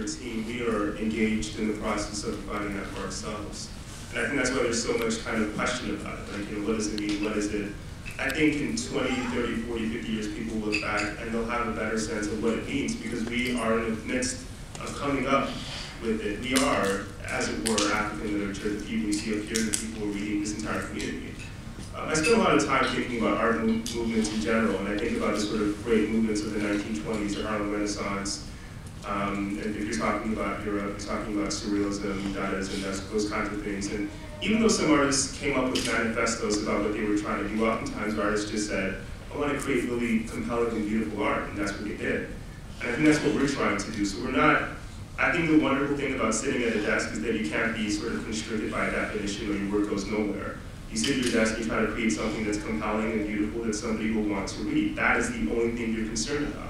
particular team, we are engaged in the process of defining that for ourselves. And I think that's why there's so much kind of question about it. Like, what does it mean? What is it? I think in 20, 30, 40, 50 years, people will look back and they'll have a better sense of what it means, because we are in the midst of coming up with it. We are, as it were, African literature, the people we see up here, the people who are reading this entire community. I spend a lot of time thinking about art movements in general, and I think about the sort of great movements of the 1920s, the Harlem Renaissance. And if you're talking about Europe, you're talking about surrealism, Dadaism, those kinds of things. And even though some artists came up with manifestos about what they were trying to do, oftentimes artists just said, I want to create really compelling and beautiful art, and that's what they did. And I think that's what we're trying to do. So we're not, I think the wonderful thing about sitting at a desk is that you can't be sort of constricted by a definition or your work goes nowhere. You sit at your desk and you try to create something that's compelling and beautiful that somebody will want to read. That is the only thing you're concerned about.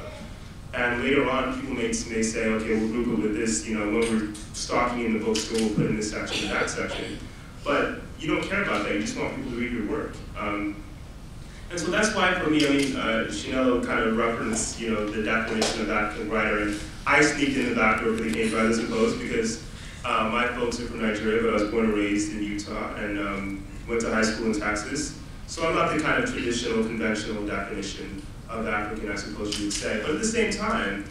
And later on, people may say, okay, we'll group it with this, when we're stocking in the bookstore, we'll put in this section or that section. But you don't care about that, you just want people to read your work. And so that's why for me, Chanel kind of referenced, the definition of African writer, and I sneaked in the back door for the Cambridge, I suppose, because my folks are from Nigeria, but I was born and raised in Utah, and went to high school in Texas. So I'm not the kind of traditional, conventional definition of African, I suppose you would say. But at the same time,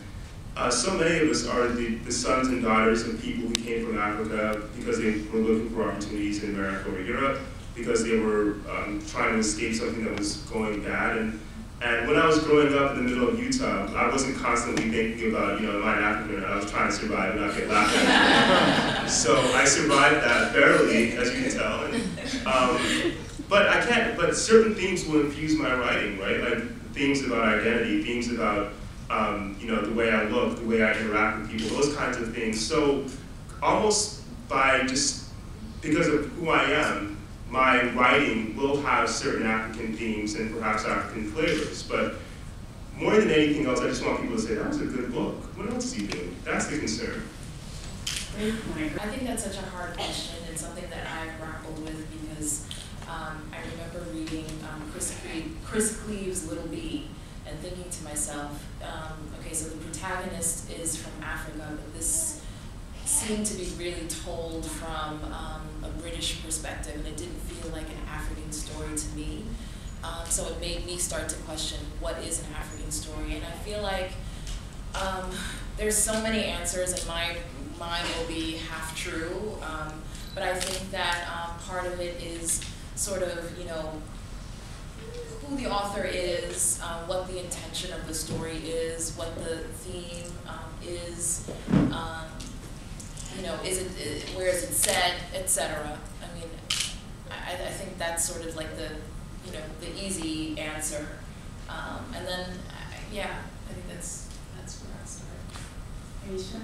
so many of us are the sons and daughters of people who came from Africa because they were looking for opportunities in America or Europe, because they were trying to escape something that was going bad. And when I was growing up in the middle of Utah, I wasn't constantly thinking about, am I an African? I was trying to survive and not get laughed at. So I survived that barely, as you can tell. And, but certain themes will infuse my writing, right? Like themes about identity, themes about, the way I look, the way I interact with people, those kinds of things. So almost because of who I am, my writing will have certain African themes and perhaps African flavors, but more than anything else, I just want people to say, that was a good book. What else is he doing? That's the concern. Great point. I think that's such a hard question and something that I've grappled with because I remember reading Chris Cleave's Little Bee and thinking to myself, okay, so the protagonist is from Africa, but this seemed to be really told from a British perspective, and it didn't feel like an African story to me. So it made me start to question, what is an African story? And I feel like there's so many answers, and mine will be half true, but I think that part of it is sort of, who the author is, what the intention of the story is, what the theme is, where is it set, etc. I mean, I think that's sort of like the easy answer. And then, I think that's where I start. Are you sure?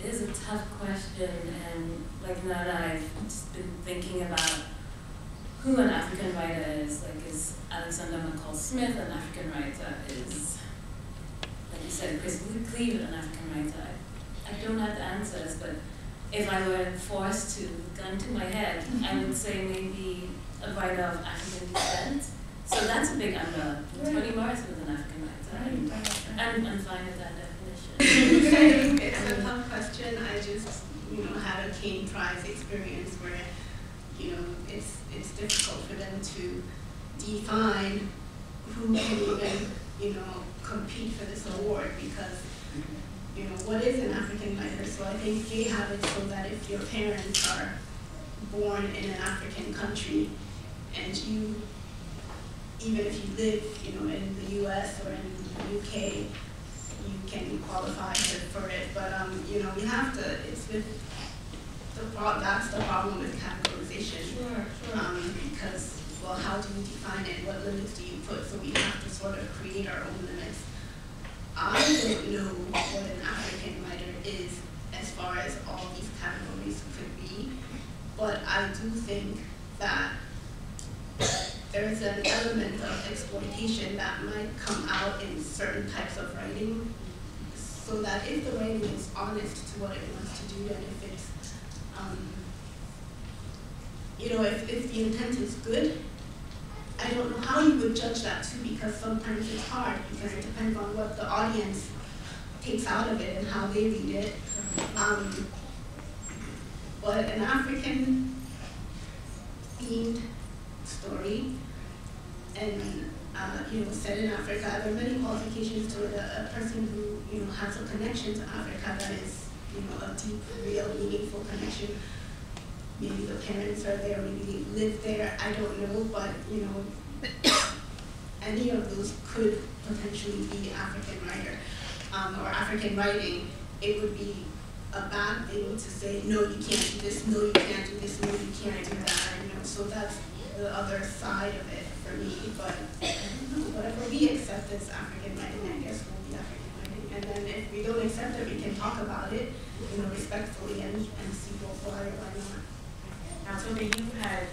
It is a tough question, and like Nada, I've just been thinking about who an African writer is. Like, is Alexander McCall Smith an African writer? Is, like you said, Chris Cleave an African writer? I don't have the answers, but if I were forced to gun to my head, I would say maybe a writer of African descent. So that's a big umbrella. Toni Morrison was an African writer. I'm fine with that definition. It's a tough question. I just, had a King Prize experience where, it's difficult for them to define who can even, compete for this award because, what is an African writer? So I think they have it so that if your parents are born in an African country and you, even if you live, in the US or in the UK, you can qualify for it. But, you have to, it's with, that's the problem with categorization. Sure. Because, well, how do you define it? What limits do you put? So we have to sort of create our own limits. I don't know what an African writer is as far as all these categories could be, but I do think that there's an element of exploitation that might come out in certain types of writing, so that if the writing is honest to what it wants to do, and if it's, if the intent is good, I don't know how you would judge that too, because sometimes it's hard, because it depends on what the audience takes out of it and how they read it. But an African themed story, and set in Africa, there are many qualifications to it. A person who has a connection to Africa that is a deep, real, meaningful connection. Maybe the parents are there, maybe they live there. I don't know, but any of those could potentially be African writer or African writing. It would be a bad thing to say, no, you can't do this, no, you can't do this, no, you can't do that. So that's the other side of it for me. But whatever we accept as African writing, I guess will be African writing. And then if we don't accept it, we can talk about it, respectfully and see why or why not. Now, Tope, you had